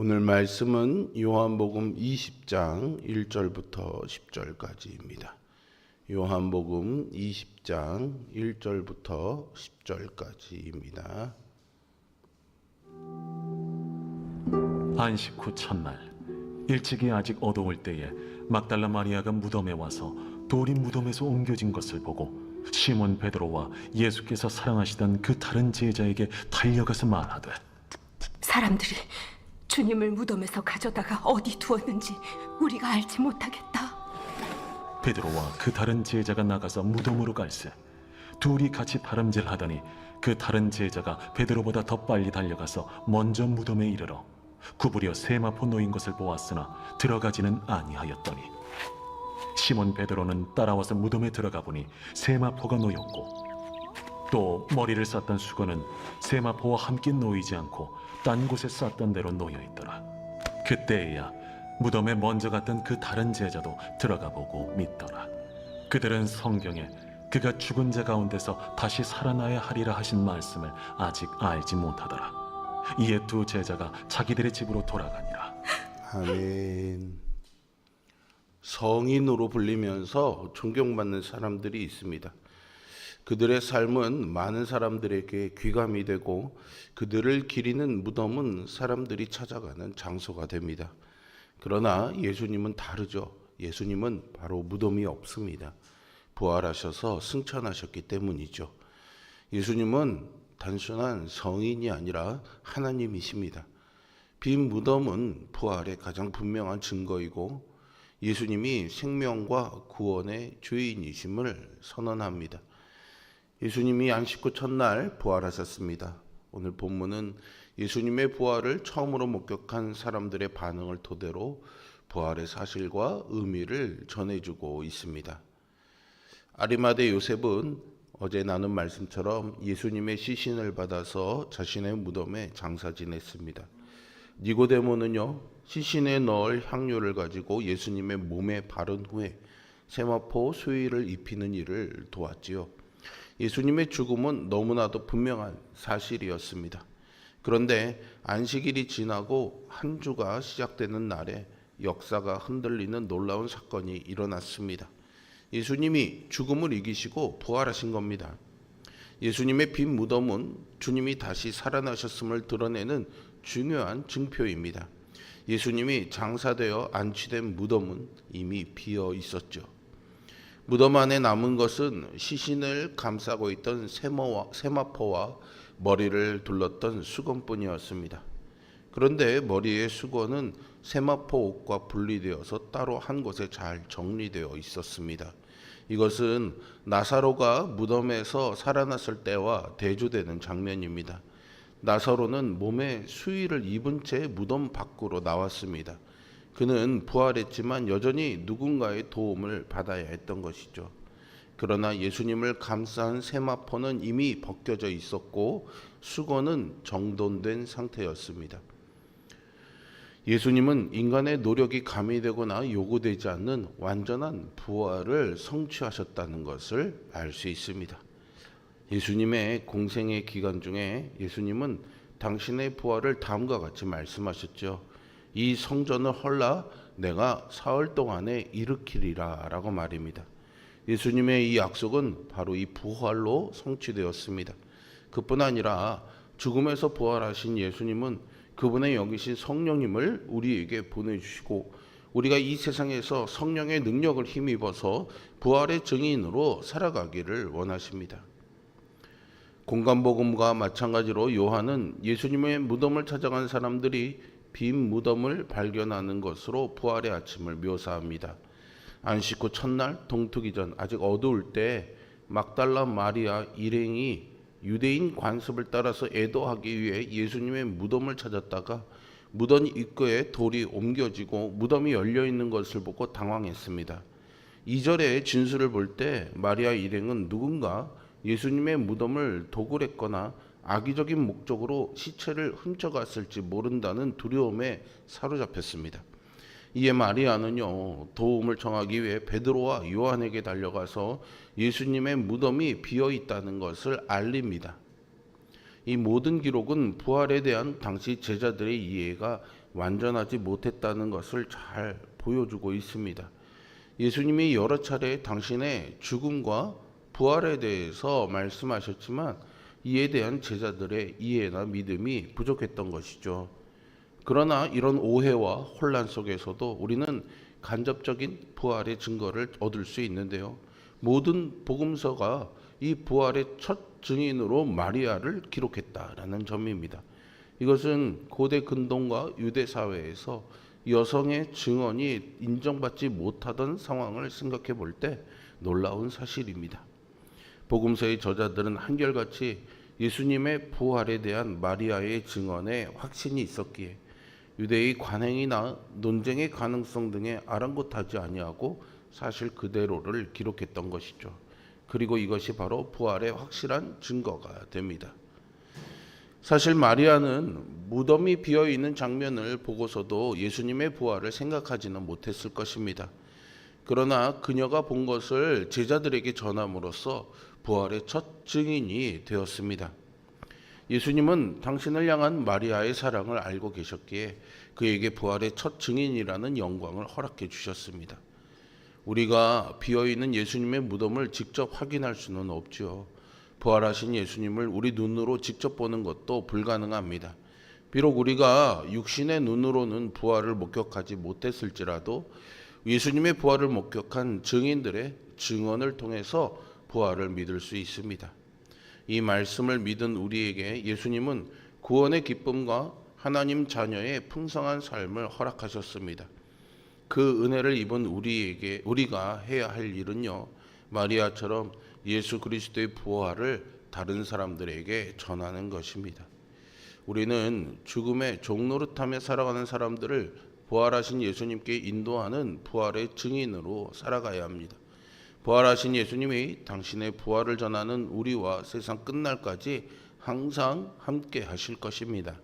오늘 말씀은 요한복음 20장 1절부터 10절까지입니다. 요한복음 20장 1절부터 10절까지입니다. 안식 후 첫날 일찍이 아직 어두울 때에 막달라 마리아가 무덤에 와서 돌이 무덤에서 옮겨진 것을 보고 시몬 베드로와 예수께서 사랑하시던 그 다른 제자에게 달려가서 말하되, 사람들이 주님을 무덤에서 가져다가 어디 두었는지 우리가 알지 못하겠다. 베드로와 그 다른 제자가 나가서 무덤으로 갈새 둘이 같이 다름질하더니 그 다른 제자가 베드로보다 더 빨리 달려가서 먼저 무덤에 이르러 구부려 세마포 놓인 것을 보았으나 들어가지는 아니하였더니 시몬 베드로는 따라와서 무덤에 들어가 보니 세마포가 놓였고 또 머리를 쌌던 수건은 세마포와 함께 놓이지 않고 딴 곳에 쌌던 대로 놓여 있더라. 그때에야 무덤에 먼저 갔던 그 다른 제자도 들어가 보고 믿더라. 그들은 성경에 그가 죽은 자 가운데서 다시 살아나야 하리라 하신 말씀을 아직 알지 못하더라. 이에 두 제자가 자기들의 집으로 돌아가니라. 아멘. 성인으로 불리면서 존경받는 사람들이 있습니다. 그들의 삶은 많은 사람들에게 귀감이 되고 그들을 기리는 무덤은 사람들이 찾아가는 장소가 됩니다. 그러나 예수님은 다르죠. 예수님은 바로 무덤이 없습니다. 부활하셔서 승천하셨기 때문이죠. 예수님은 단순한 성인이 아니라 하나님이십니다. 빈 무덤은 부활의 가장 분명한 증거이고 예수님이 생명과 구원의 주인이심을 선언합니다. 예수님이 안식 후 첫날 부활하셨습니다. 오늘 본문은 예수님의 부활을 처음으로 목격한 사람들의 반응을 토대로 부활의 사실과 의미를 전해주고 있습니다. 아리마대 요셉은 어제 나눈 말씀처럼 예수님의 시신을 받아서 자신의 무덤에 장사 지냈습니다. 니고데모는요, 시신에 넣을 향료를 가지고 예수님의 몸에 바른 후에 세마포 수의를 입히는 일을 도왔지요. 예수님의 죽음은 너무나도 분명한 사실이었습니다. 그런데 안식일이 지나고 한 주가 시작되는 날에 역사가 흔들리는 놀라운 사건이 일어났습니다. 예수님이 죽음을 이기시고 부활하신 겁니다. 예수님의 빈 무덤은 주님이 다시 살아나셨음을 드러내는 중요한 증표입니다. 예수님이 장사되어 안치된 무덤은 이미 비어 있었죠. 무덤 안에 남은 것은 시신을 감싸고 있던 세마포와 머리를 둘렀던 수건뿐이었습니다. 그런데 머리의 수건은 세마포 옷과 분리되어서 따로 한 곳에 잘 정리되어 있었습니다. 이것은 나사로가 무덤에서 살아났을 때와 대조되는 장면입니다. 나사로는 몸에 수의를 입은 채 무덤 밖으로 나왔습니다. 그는 부활했지만 여전히 누군가의 도움을 받아야 했던 것이죠. 그러나 예수님을 감싼 세마포는 이미 벗겨져 있었고 수건은 정돈된 상태였습니다. 예수님은 인간의 노력이 가미되거나 요구되지 않는 완전한 부활을 성취하셨다는 것을 알 수 있습니다. 예수님의 공생의 기간 중에 예수님은 당신의 부활을 다음과 같이 말씀하셨죠. 이 성전을 헐라 내가 사흘 동안에 일으키리라 라고 말입니다. 예수님의 이 약속은 바로 이 부활로 성취되었습니다. 그뿐 아니라 죽음에서 부활하신 예수님은 그분의 여기신 성령님을 우리에게 보내주시고 우리가 이 세상에서 성령의 능력을 힘입어서 부활의 증인으로 살아가기를 원하십니다. 공간복음과 마찬가지로 요한은 예수님의 무덤을 찾아간 사람들이 빈 무덤을 발견하는 것으로 부활의 아침을 묘사합니다. 안식 후 첫날 동트기 전 아직 어두울 때 막달라 마리아 일행이 유대인 관습을 따라서 애도하기 위해 예수님의 무덤을 찾았다가 무덤 입구에 돌이 옮겨지고 무덤이 열려 있는 것을 보고 당황했습니다. 2절의 진술을 볼 때 마리아 일행은 누군가 예수님의 무덤을 도굴했거나 악의적인 목적으로 시체를 훔쳐갔을지 모른다는 두려움에 사로잡혔습니다. 이에 마리아는요, 도움을 청하기 위해 베드로와 요한에게 달려가서 예수님의 무덤이 비어 있다는 것을 알립니다. 이 모든 기록은 부활에 대한 당시 제자들의 이해가 완전하지 못했다는 것을 잘 보여주고 있습니다. 예수님이 여러 차례 당신의 죽음과 부활에 대해서 말씀하셨지만 이에 대한 제자들의 이해나 믿음이 부족했던 것이죠. 그러나 이런 오해와 혼란 속에서도 우리는 간접적인 부활의 증거를 얻을 수 있는데요. 모든 복음서가 이 부활의 첫 증인으로 마리아를 기록했다라는 점입니다. 이것은 고대 근동과 유대 사회에서 여성의 증언이 인정받지 못하던 상황을 생각해 볼 때 놀라운 사실입니다. 복음서의 저자들은 한결같이 예수님의 부활에 대한 마리아의 증언에 확신이 있었기에 유대의 관행이나 논쟁의 가능성 등에 아랑곳하지 아니하고 사실 그대로를 기록했던 것이죠. 그리고 이것이 바로 부활의 확실한 증거가 됩니다. 사실 마리아는 무덤이 비어 있는 장면을 보고서도 예수님의 부활을 생각하지는 못했을 것입니다. 그러나 그녀가 본 것을 제자들에게 전함으로써 부활의 첫 증인이 되었습니다. 예수님은 당신을 향한 마리아의 사랑을 알고 계셨기에 그에게 부활의 첫 증인이라는 영광을 허락해 주셨습니다. 우리가 비어있는 예수님의 무덤을 직접 확인할 수는 없지요. 부활하신 예수님을 우리 눈으로 직접 보는 것도 불가능합니다. 비록 우리가 육신의 눈으로는 부활을 목격하지 못했을지라도 예수님의 부활을 목격한 증인들의 증언을 통해서 부활을 믿을 수 있습니다. 이 말씀을 믿은 우리에게 예수님은 구원의 기쁨과 하나님 자녀의 풍성한 삶을 허락하셨습니다. 그 은혜를 입은 우리가 해야 할 일은요, 마리아처럼 예수 그리스도의 부활을 다른 사람들에게 전하는 것입니다. 우리는 죽음의 종노릇하며 살아가는 사람들을 부활하신 예수님께 인도하는 부활의 증인으로 살아가야 합니다. 부활하신 예수님이 당신의 부활을 전하는 우리와 세상 끝날까지 항상 함께 하실 것입니다.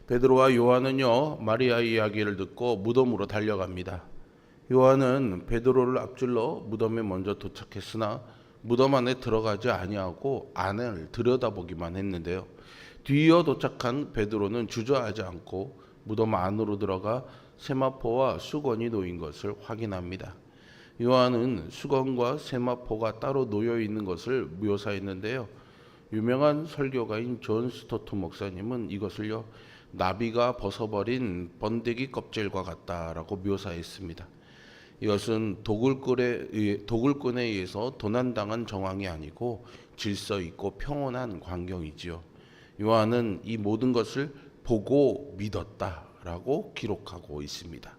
베드로와 요한은요, 마리아의 이야기를 듣고 무덤으로 달려갑니다. 요한은 베드로를 앞질러 무덤에 먼저 도착했으나 무덤 안에 들어가지 아니하고 안을 들여다보기만 했는데요. 뒤이어 도착한 베드로는 주저하지 않고 무덤 안으로 들어가 세마포와 수건이 놓인 것을 확인합니다. 요한은 수건과 세마포가 따로 놓여 있는 것을 묘사했는데요. 유명한 설교가인 존 스토트 목사님은 이것을요, 나비가 벗어버린 번데기 껍질과 같다라고 묘사했습니다. 이것은 도굴꾼에 의해서 도난당한 정황이 아니고 질서 있고 평온한 광경이지요. 요한은 이 모든 것을 보고 믿었다라고 기록하고 있습니다.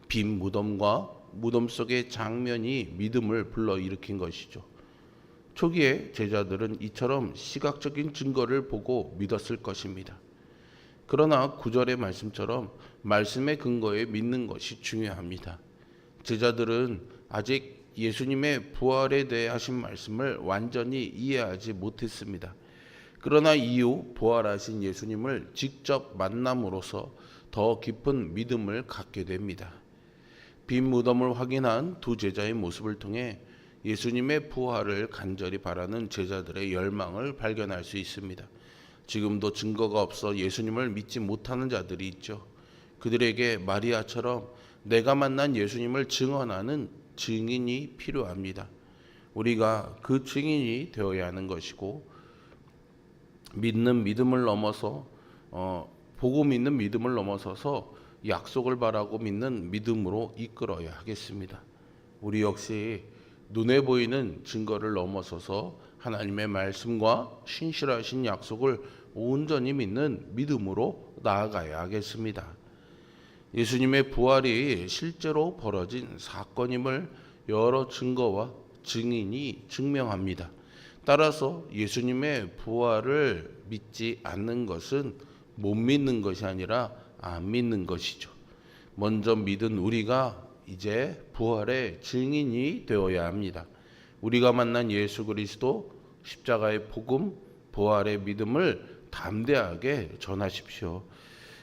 빈 무덤과 무덤 속의 장면이 믿음을 불러일으킨 것이죠. 초기에 제자들은 이처럼 시각적인 증거를 보고 믿었을 것입니다. 그러나 9절의 말씀처럼 말씀의 근거에 믿는 것이 중요합니다. 제자들은 아직 예수님의 부활에 대해 하신 말씀을 완전히 이해하지 못했습니다. 그러나 이후 부활하신 예수님을 직접 만남으로써 더 깊은 믿음을 갖게 됩니다. 빈 무덤을 확인한 두 제자의 모습을 통해 예수님의 부활을 간절히 바라는 제자들의 열망을 발견할 수 있습니다. 지금도 증거가 없어 예수님을 믿지 못하는 자들이 있죠. 그들에게 마리아처럼 내가 만난 예수님을 증언하는 증인이 필요합니다. 우리가 그 증인이 되어야 하는 것이고, 믿는 믿음을 넘어서 보고 믿는 믿음을 넘어서서 약속을 바라고 믿는 믿음으로 이끌어야 하겠습니다. 우리 역시 눈에 보이는 증거를 넘어서서 하나님의 말씀과 신실하신 약속을 온전히 믿는 믿음으로 나아가야 하겠습니다. 예수님의 부활이 실제로 벌어진 사건임을 여러 증거와 증인이 증명합니다. 따라서 예수님의 부활을 믿지 않는 것은 못 믿는 것이 아니라 안 믿는 것이죠. 먼저 믿은 우리가 이제 부활의 증인이 되어야 합니다. 우리가 만난 예수 그리스도, 십자가의 복음, 부활의 믿음을 담대하게 전하십시오.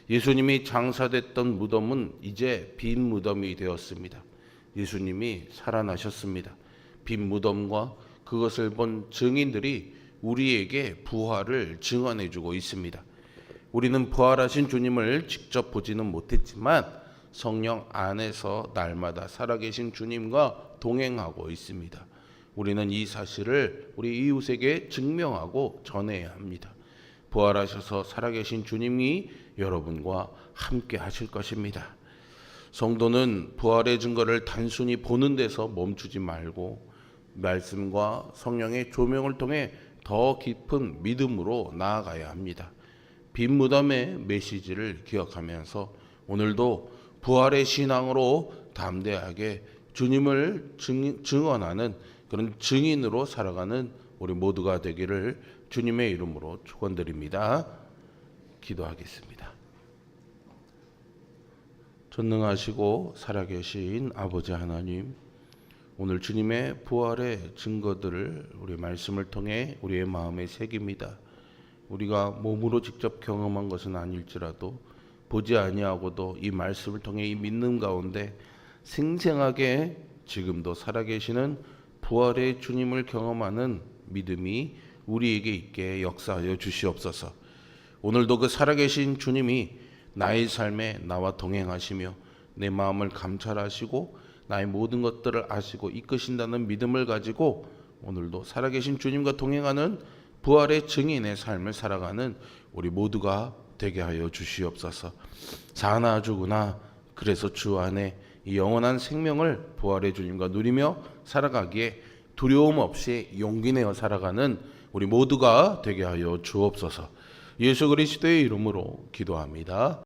예수님이 장사됐던 무덤은 이제 빈 무덤이 되었습니다. 예수님이 살아나셨습니다. 빈 무덤과 그것을 본 증인들이 우리에게 부활을 증언해 주고 있습니다. 우리는 부활하신 주님을 직접 보지는 못했지만 성령 안에서 날마다 살아계신 주님과 동행하고 있습니다. 우리는 이 사실을 우리 이웃에게 증명하고 전해야 합니다. 부활하셔서 살아계신 주님이 여러분과 함께 하실 것입니다. 성도는 부활의 증거를 단순히 보는 데서 멈추지 말고 말씀과 성령의 조명을 통해 더 깊은 믿음으로 나아가야 합니다. 빈 무덤의 메시지를 기억하면서 오늘도 부활의 신앙으로 담대하게 주님을 증언하는 그런 증인으로 살아가는 우리 모두가 되기를 주님의 이름으로 축원드립니다. 기도하겠습니다. 전능하시고 살아계신 아버지 하나님, 오늘 주님의 부활의 증거들을 우리 말씀을 통해 우리의 마음에 새깁니다. 우리가 몸으로 직접 경험한 것은 아닐지라도 보지 아니하고도 이 말씀을 통해 이 믿는 가운데 생생하게 지금도 살아계시는 부활의 주님을 경험하는 믿음이 우리에게 있게 역사하여 주시옵소서. 오늘도 그 살아계신 주님이 나의 삶에 나와 동행하시며 내 마음을 감찰하시고 나의 모든 것들을 아시고 이끄신다는 믿음을 가지고 오늘도 살아계신 주님과 동행하는 부활의 증인의 삶을 살아가는 우리 모두가 되게 하여 주시옵소서. 사나 주구나. 그래서 주 안에 이 영원한 생명을 부활의 주님과 누리며 살아가기에 두려움 없이 용기 내어 살아가는 우리 모두가 되게 하여 주옵소서. 예수 그리스도의 이름으로 기도합니다.